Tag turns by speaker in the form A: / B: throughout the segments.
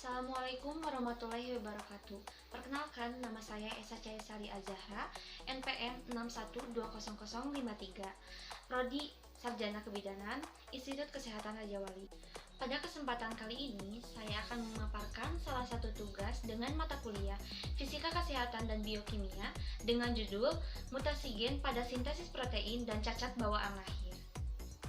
A: Assalamualaikum warahmatullahi wabarakatuh. Perkenalkan, nama saya Esa Cahayasari Azahra, NPM 61200053, Prodi Sarjana Kebidanan, Institut Kesehatan Raja Wali. Pada kesempatan kali ini, saya akan memaparkan salah satu tugas dengan mata kuliah Fisika Kesehatan dan Biokimia dengan judul Mutasi Gen pada Sintesis Protein dan Cacat Bawaan Lahir.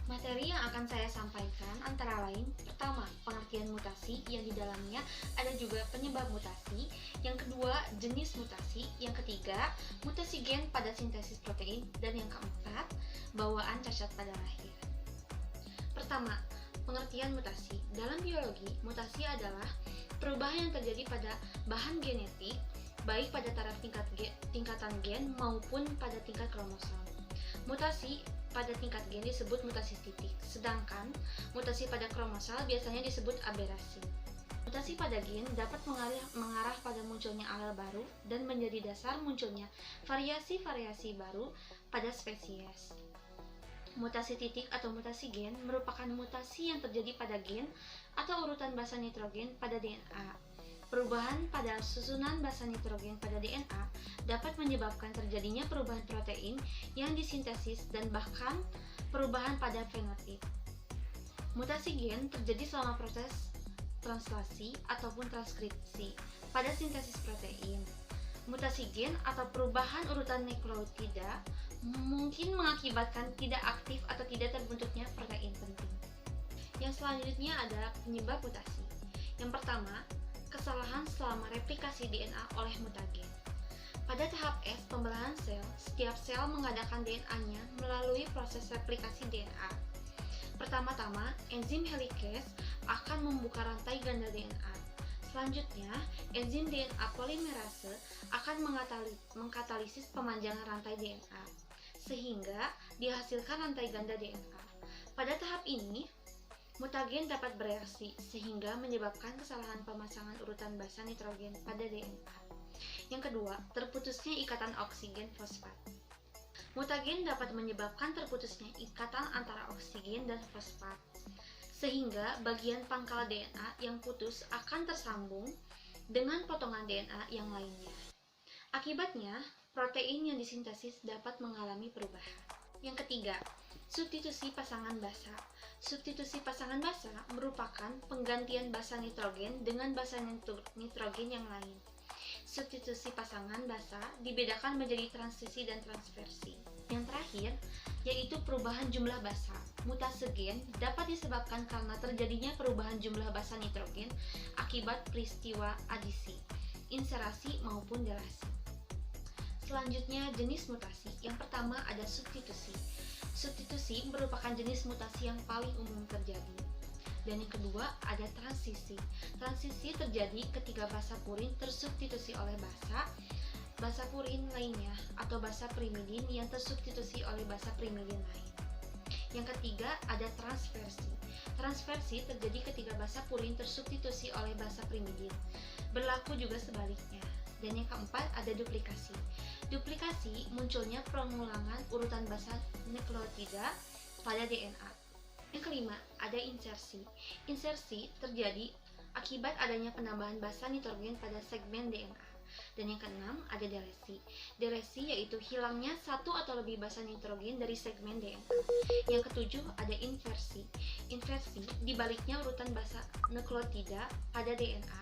A: Materi yang akan saya sampaikan antara lain: pertama, pengertian mutasi yang di dalamnya ada juga penyebab mutasi, yang kedua, jenis mutasi, yang ketiga, mutasi gen pada sintesis protein, dan yang keempat, bawaan cacat pada lahir. Pertama, pengertian mutasi. Dalam biologi, mutasi adalah perubahan yang terjadi pada bahan genetik, baik pada taraf tingkatan gen maupun pada tingkat kromosom. Mutasi pada tingkat gen disebut mutasi titik, sedangkan mutasi pada kromosom biasanya disebut aberasi. Mutasi pada gen dapat mengarah pada munculnya alel baru dan menjadi dasar munculnya variasi-variasi baru pada spesies. Mutasi titik atau mutasi gen merupakan mutasi yang terjadi pada gen atau urutan basa nitrogen pada DNA. Perubahan pada susunan basa nitrogen pada DNA dapat menyebabkan terjadinya perubahan protein yang disintesis dan bahkan perubahan pada fenotip. Mutasi gen terjadi selama proses translasi ataupun transkripsi pada sintesis protein. Mutasi gen atau perubahan urutan nukleotida mungkin mengakibatkan tidak aktif atau tidak terbentuknya protein penting. Yang selanjutnya adalah penyebab mutasi. Yang pertama, kesalahan selama replikasi DNA oleh mutagen. Pada tahap S pembelahan sel, setiap sel mengadakan DNA-nya melalui proses replikasi DNA. Pertama-tama, enzim helikase akan membuka rantai ganda DNA. Selanjutnya, enzim DNA polimerase akan mengkatalisis pemanjangan rantai DNA, sehingga dihasilkan rantai ganda DNA. Pada tahap ini, mutagen dapat bereaksi sehingga menyebabkan kesalahan pemasangan urutan basa nitrogen pada DNA. Yang kedua, terputusnya ikatan oksigen fosfat. Mutagen dapat menyebabkan terputusnya ikatan antara oksigen dan fosfat, sehingga bagian pangkal DNA yang putus akan tersambung dengan potongan DNA yang lainnya. Akibatnya, protein yang disintesis dapat mengalami perubahan. Yang ketiga, substitusi pasangan basa. Substitusi pasangan basa merupakan penggantian basa nitrogen dengan basa nitrogen yang lain. Substitusi pasangan basa dibedakan menjadi transisi dan transversi. Yang terakhir, yaitu perubahan jumlah basa. Mutasi gen dapat disebabkan karena terjadinya perubahan jumlah basa nitrogen akibat peristiwa adisi, inserasi maupun delasi. Selanjutnya, jenis mutasi. Yang pertama ada substitusi. Substitusi merupakan jenis mutasi yang paling umum terjadi. Dan yang kedua ada transisi. Transisi terjadi ketika basa purin tersubstitusi oleh basa purin lainnya atau basa pirimidin yang tersubstitusi oleh basa pirimidin lain. Yang ketiga ada transversi. Transversi terjadi ketika basa purin tersubstitusi oleh basa pirimidin. Berlaku juga sebaliknya. Dan yang keempat ada duplikasi. Duplikasi munculnya pengulangan urutan basa nukleotida pada DNA. Yang kelima, ada insersi. Insersi terjadi akibat adanya penambahan basa nitrogen pada segmen DNA. Dan yang keenam, ada delesi. Delesi yaitu hilangnya satu atau lebih basa nitrogen dari segmen DNA. Yang ketujuh, ada inversi. Inversi dibaliknya urutan basa nukleotida pada DNA.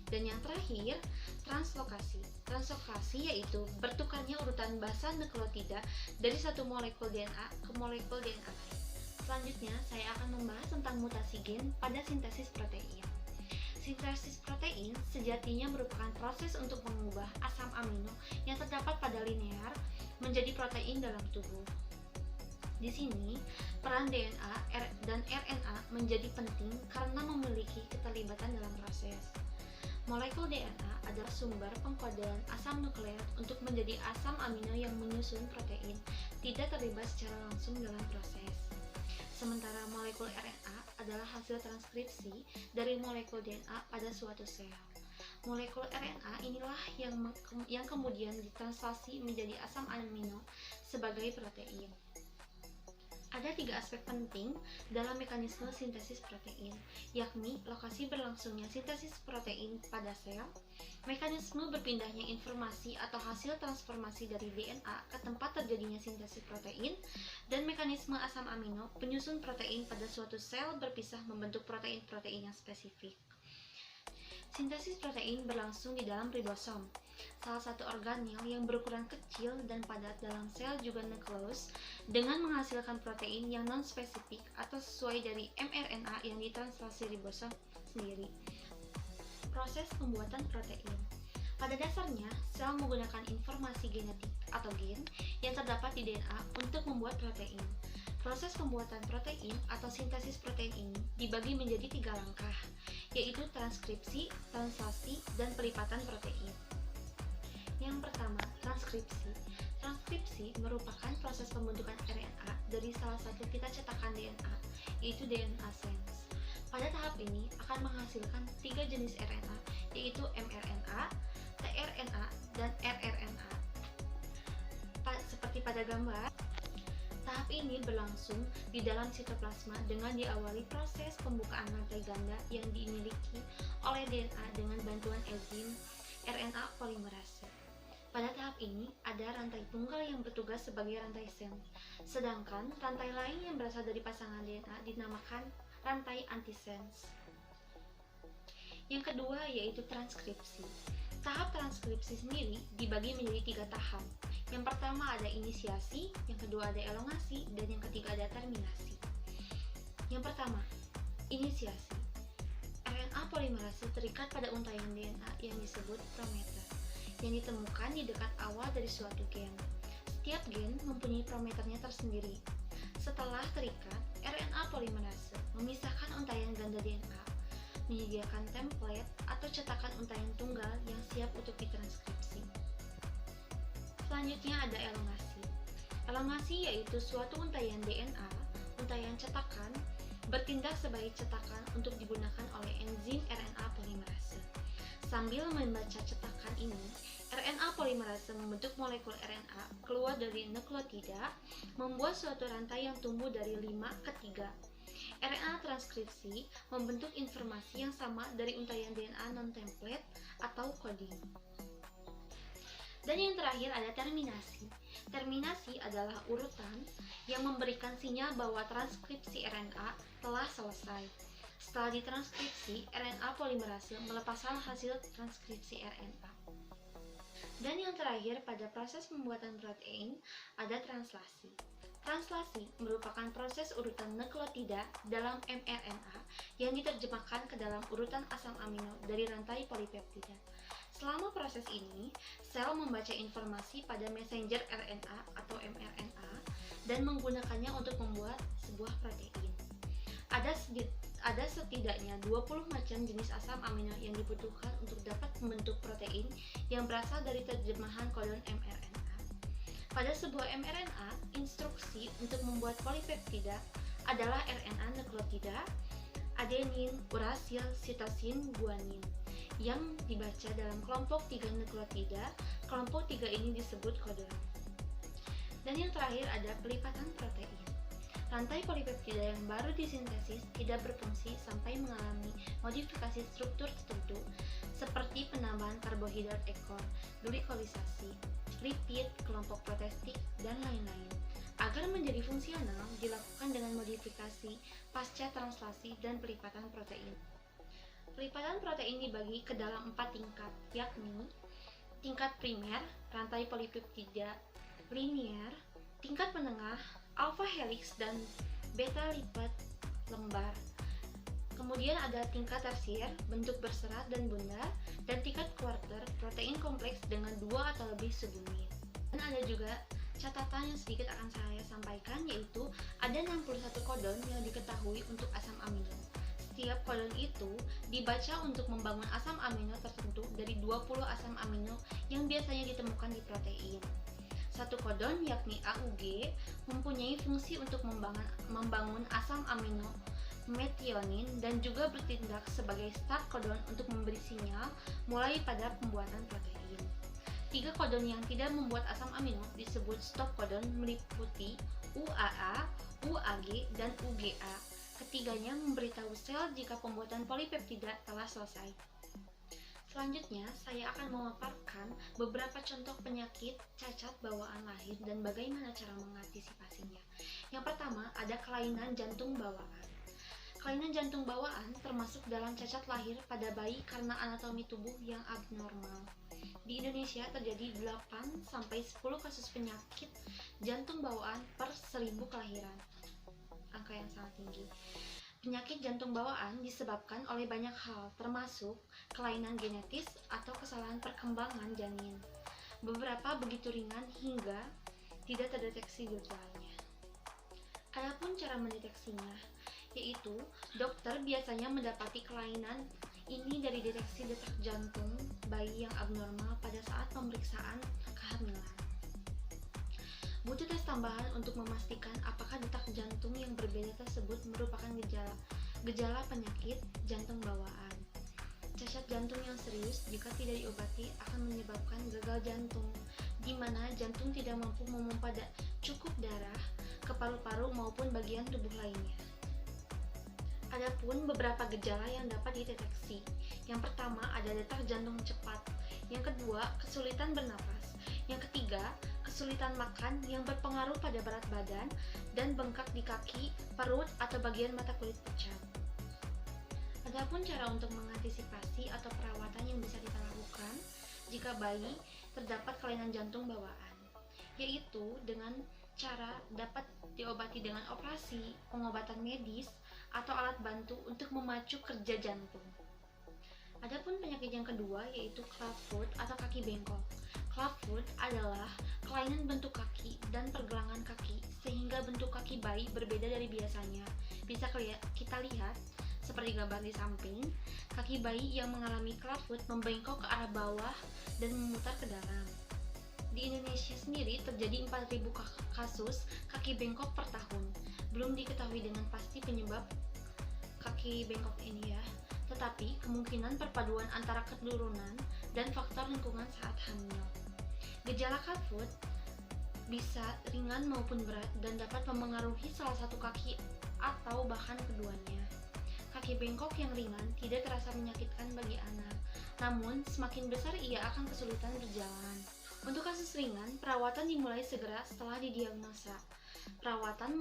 A: Dan yang terakhir, translokasi. Translokasi yaitu bertukarnya urutan basa nukleotida dari satu molekul DNA ke molekul DNA lain. Selanjutnya, saya akan membahas tentang mutasi gen pada sintesis protein. Sintesis protein sejatinya merupakan proses untuk mengubah asam amino yang terdapat pada linear menjadi protein dalam tubuh. Di sini, peran DNA dan RNA menjadi penting karena memiliki keterlibatan dalam proses. Molekul DNA adalah sumber pengkodean asam nukleat untuk menjadi asam amino yang menyusun protein, tidak terlibat secara langsung dalam proses. Sementara molekul RNA adalah hasil transkripsi dari molekul DNA pada suatu sel. Molekul RNA inilah yang kemudian ditranslasi menjadi asam amino sebagai protein. Ada 3 aspek penting dalam mekanisme sintesis protein, yakni lokasi berlangsungnya sintesis protein pada sel, mekanisme berpindahnya informasi atau hasil transformasi dari DNA ke tempat terjadinya sintesis protein, dan mekanisme asam amino penyusun protein pada suatu sel berpisah membentuk protein-protein yang spesifik. Sintesis protein berlangsung di dalam ribosom, salah satu organel yang berukuran kecil dan padat dalam sel juga nukleus, dengan menghasilkan protein yang non-spesifik atau sesuai dari mRNA yang ditranslasi ribosom sendiri. Proses pembuatan protein. Pada dasarnya, sel menggunakan informasi genetik atau gen yang terdapat di DNA untuk membuat protein. Proses pembuatan protein atau sintesis protein ini dibagi menjadi 3 langkah, yaitu transkripsi, translasi, dan pelipatan protein. Yang pertama, transkripsi. Transkripsi merupakan proses pembentukan RNA dari salah satu pita cetakan DNA, yaitu DNA sense. Pada tahap ini akan menghasilkan 3 jenis RNA, yaitu mRNA, tRNA, dan rRNA. Seperti pada gambar, tahap ini berlangsung di dalam sitoplasma dengan diawali proses pembukaan rantai ganda yang dimiliki oleh DNA dengan bantuan enzim RNA polimerase. Pada tahap ini, ada rantai tunggal yang bertugas sebagai rantai sense, sedangkan rantai lain yang berasal dari pasangan DNA dinamakan rantai antisense. Yang kedua yaitu transkripsi. Tahap transkripsi sendiri dibagi menjadi 3 tahap. Yang pertama ada inisiasi, yang kedua ada elongasi, dan yang ketiga ada terminasi. Yang pertama, inisiasi. RNA polimerase terikat pada untayan DNA yang disebut promoter, yang ditemukan di dekat awal dari suatu gen. Setiap gen mempunyai promoternya tersendiri. Setelah terikat, RNA polimerase memisahkan untayan ganda DNA, menyediakan template atau cetakan untayan tunggal yang siap untuk ditranskripsi. Selanjutnya ada elongasi. Elongasi yaitu suatu untayan DNA, untayan cetakan, bertindak sebagai cetakan untuk digunakan oleh enzim RNA polimerase. Sambil membaca cetakan ini, RNA polimerase membentuk molekul RNA keluar dari nukleotida, membuat suatu rantai yang tumbuh dari 5 ke 3. RNA transkripsi membentuk informasi yang sama dari untayan DNA non-template atau coding. Dan yang terakhir ada terminasi. Terminasi adalah urutan yang memberikan sinyal bahwa transkripsi RNA telah selesai. Setelah ditranskripsi, RNA polimerase melepaskan hasil transkripsi RNA. Dan yang terakhir pada proses pembuatan protein ada translasi. Translasi merupakan proses urutan nukleotida dalam mRNA yang diterjemahkan ke dalam urutan asam amino dari rantai polipeptida. Selama proses ini, sel membaca informasi pada messenger RNA atau mRNA dan menggunakannya untuk membuat sebuah protein. Ada setidaknya 20 macam jenis asam amino yang dibutuhkan untuk dapat membentuk protein yang berasal dari terjemahan kodon mRNA. Pada sebuah mRNA, instruksi untuk membuat polipeptida adalah RNA nukleotida, adenin, urasil, sitosin, guanin, yang dibaca dalam kelompok 3 nukleotida. Kelompok 3 ini disebut kodon. Dan yang terakhir ada pelipatan protein. Rantai polipeptida yang baru disintesis tidak berfungsi sampai mengalami modifikasi struktur tertentu seperti penambahan karbohidrat ekor, glikolisasi, lipid, kelompok protestik, dan lain-lain. Agar menjadi fungsional, dilakukan dengan modifikasi pasca translasi dan pelipatan protein. Pelipatan protein dibagi ke dalam 4 tingkat, yakni tingkat primer, rantai polipeptida linier, tingkat menengah, alpha helix dan beta lipid lembar. Kemudian ada tingkat tersier, bentuk berserat dan bundar, dan tingkat quarter, protein kompleks dengan 2 atau lebih subunit. Dan ada juga catatan yang sedikit akan saya sampaikan, yaitu ada 61 kodon yang diketahui untuk asam amino. Setiap kodon itu dibaca untuk membangun asam amino tertentu dari 20 asam amino yang biasanya ditemukan di protein. Satu kodon, yakni AUG, mempunyai fungsi untuk membangun asam amino metionin dan juga bertindak sebagai start kodon untuk memberi sinyal mulai pada pembuatan protein. 3 kodon yang tidak membuat asam amino disebut stop kodon, meliputi UAA, UAG, dan UGA. Ketiganya memberitahu sel jika pembuatan polipeptida telah selesai. Selanjutnya, saya akan memaparkan beberapa contoh penyakit cacat bawaan lahir dan bagaimana cara mengantisipasinya. Yang pertama, ada kelainan jantung bawaan. Kelainan jantung bawaan termasuk dalam cacat lahir pada bayi karena anatomi tubuh yang abnormal. Di Indonesia terjadi 8-10 kasus penyakit jantung bawaan per 1000 kelahiran. Angka yang sangat tinggi. Penyakit jantung bawaan disebabkan oleh banyak hal, termasuk kelainan genetis atau kesalahan perkembangan janin. Beberapa begitu ringan hingga tidak terdeteksi gejalanya. Adapun cara mendeteksinya, yaitu dokter biasanya mendapati kelainan ini dari deteksi detak jantung bayi yang abnormal pada saat pemeriksaan kehamilan. Butuh tes tambahan untuk memastikan apakah detak jantung yang berbeda tersebut merupakan gejala penyakit jantung bawaan. Cacat jantung yang serius jika tidak diobati akan menyebabkan gagal jantung, di mana jantung tidak mampu memompa cukup darah ke paru-paru maupun bagian tubuh lainnya. Adapun beberapa gejala yang dapat dideteksi. Yang pertama ada detak jantung cepat, yang kedua kesulitan bernapas, yang ketiga kesulitan makan yang berpengaruh pada berat badan, dan bengkak di kaki, perut, atau bagian mata kulit pucat. Adapun cara untuk mengantisipasi atau perawatan yang bisa kita lakukan jika bayi terdapat kelainan jantung bawaan, yaitu dengan cara dapat diobati dengan operasi, pengobatan medis, atau alat bantu untuk memacu kerja jantung. Adapun penyakit yang kedua yaitu clubfoot atau kaki bengkok. Clubfoot adalah kelainan bentuk kaki dan pergelangan kaki sehingga bentuk kaki bayi berbeda dari biasanya. Bisa kita lihat seperti gambar di samping, kaki bayi yang mengalami clubfoot membengkok ke arah bawah dan memutar ke dalam. Di Indonesia sendiri terjadi 4.000 kasus kaki bengkok per tahun. Belum diketahui dengan pasti penyebab kaki bengkok ini ya, tetapi kemungkinan perpaduan antara keturunan dan faktor lingkungan saat hamil. Gejala clubfoot bisa ringan maupun berat dan dapat memengaruhi salah satu kaki atau bahkan keduanya. Kaki bengkok yang ringan tidak terasa menyakitkan bagi anak, namun semakin besar ia akan kesulitan berjalan. Untuk kasus ringan, perawatan dimulai segera setelah didiagnosa. Perawatan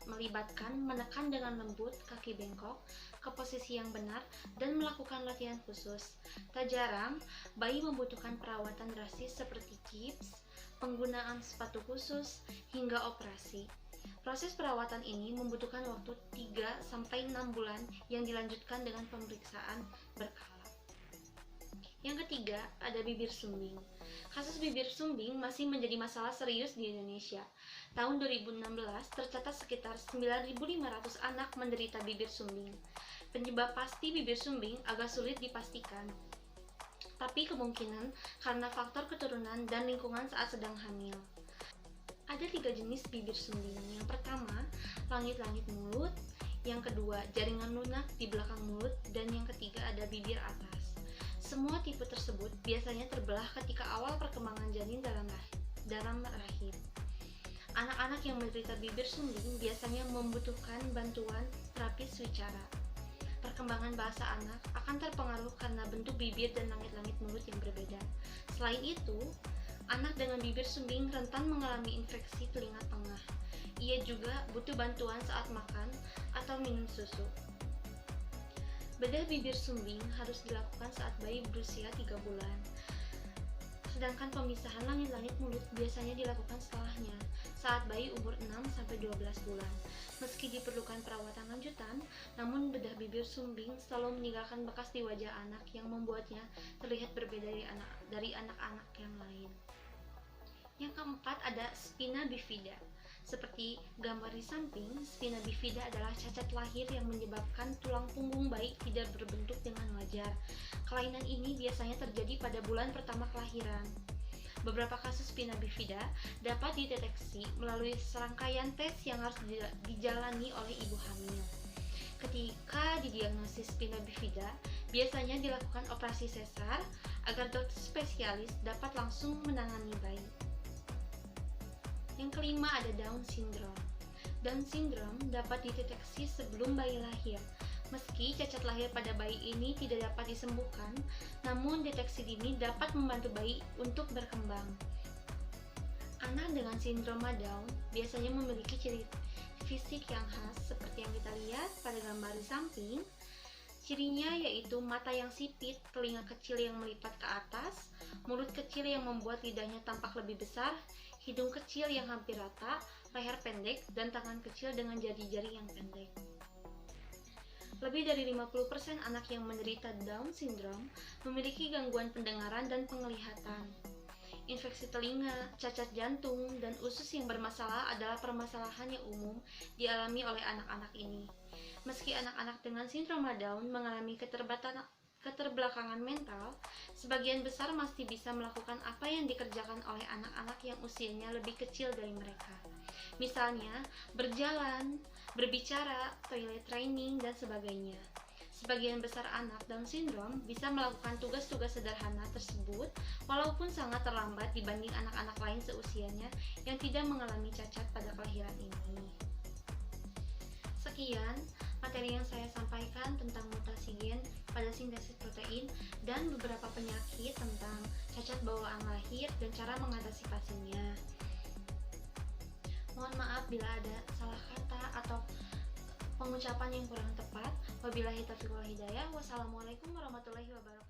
A: melibatkan menekan dengan lembut kaki bengkok ke posisi yang benar dan melakukan latihan khusus. Tak jarang, bayi membutuhkan perawatan drastis seperti gips, penggunaan sepatu khusus, hingga operasi. Proses perawatan ini membutuhkan waktu 3-6 bulan yang dilanjutkan dengan pemeriksaan berkala. Yang ketiga, ada bibir sumbing. Kasus bibir sumbing masih menjadi masalah serius di Indonesia. Tahun 2016 tercatat sekitar 9.500 anak menderita bibir sumbing. Penyebab pasti bibir sumbing agak sulit dipastikan, tapi kemungkinan karena faktor keturunan dan lingkungan saat sedang hamil. Ada 3 jenis bibir sumbing. Yang pertama, langit-langit mulut. Yang kedua, jaringan lunak di belakang mulut. Dan yang ketiga, ada bibir atas. Semua tipe tersebut biasanya terbelah ketika awal perkembangan janin dalam rahim. Anak-anak yang menderita bibir sumbing biasanya membutuhkan bantuan terapis wicara. Perkembangan bahasa anak akan terpengaruh karena bentuk bibir dan langit-langit mulut yang berbeda. Selain itu, anak dengan bibir sumbing rentan mengalami infeksi telinga tengah. Ia juga butuh bantuan saat makan atau minum susu. Bedah bibir sumbing harus dilakukan saat bayi berusia 3 bulan. Sedangkan pemisahan langit-langit mulut biasanya dilakukan setelahnya, saat bayi umur 6-12 bulan. Meski diperlukan perawatan lanjutan, namun bedah bibir sumbing selalu meninggalkan bekas di wajah anak yang membuatnya terlihat berbeda dari anak-anak yang lain. Yang keempat ada spina bifida. Seperti gambar di samping, spina bifida adalah cacat lahir yang menyebabkan tulang punggung bayi tidak berbentuk dengan wajar. Kelainan ini biasanya terjadi pada bulan pertama kelahiran. Beberapa kasus spina bifida dapat dideteksi melalui serangkaian tes yang harus dijalani oleh ibu hamil. Ketika didiagnosis spina bifida, biasanya dilakukan operasi sesar agar dokter spesialis dapat langsung menangani bayi. Yang kelima ada Down syndrome. Down syndrome dapat dideteksi sebelum bayi lahir. Meski cacat lahir pada bayi ini tidak dapat disembuhkan, namun deteksi dini dapat membantu bayi untuk berkembang. Anak dengan sindroma Down biasanya memiliki ciri fisik yang khas seperti yang kita lihat pada gambar di samping. Cirinya yaitu mata yang sipit, telinga kecil yang melipat ke atas, mulut kecil yang membuat lidahnya tampak lebih besar, hidung kecil yang hampir rata, leher pendek, dan tangan kecil dengan jari-jari yang pendek. Lebih dari 50% anak yang menderita Down syndrome memiliki gangguan pendengaran dan penglihatan. Infeksi telinga, cacat jantung, dan usus yang bermasalah adalah permasalahan yang umum dialami oleh anak-anak ini. Meski anak-anak dengan sindroma Down mengalami keterbelakangan mental, sebagian besar masih bisa melakukan apa yang dikerjakan oleh anak-anak yang usianya lebih kecil dari mereka. Misalnya, berjalan, berbicara, toilet training, dan sebagainya. Sebagian besar anak Down syndrome bisa melakukan tugas-tugas sederhana tersebut walaupun sangat terlambat dibanding anak-anak lain seusianya yang tidak mengalami cacat pada kelahiran ini. Sekian materi yang saya sampaikan tentang mutasi gen pada sintesis protein dan beberapa penyakit tentang cacat bawaan lahir dan cara mengatasi pasiennya. Mohon maaf bila ada salah kata atau pengucapan yang kurang tepat. Wabillahi taufiq wal hidayah. Wassalamualaikum warahmatullahi wabarakatuh.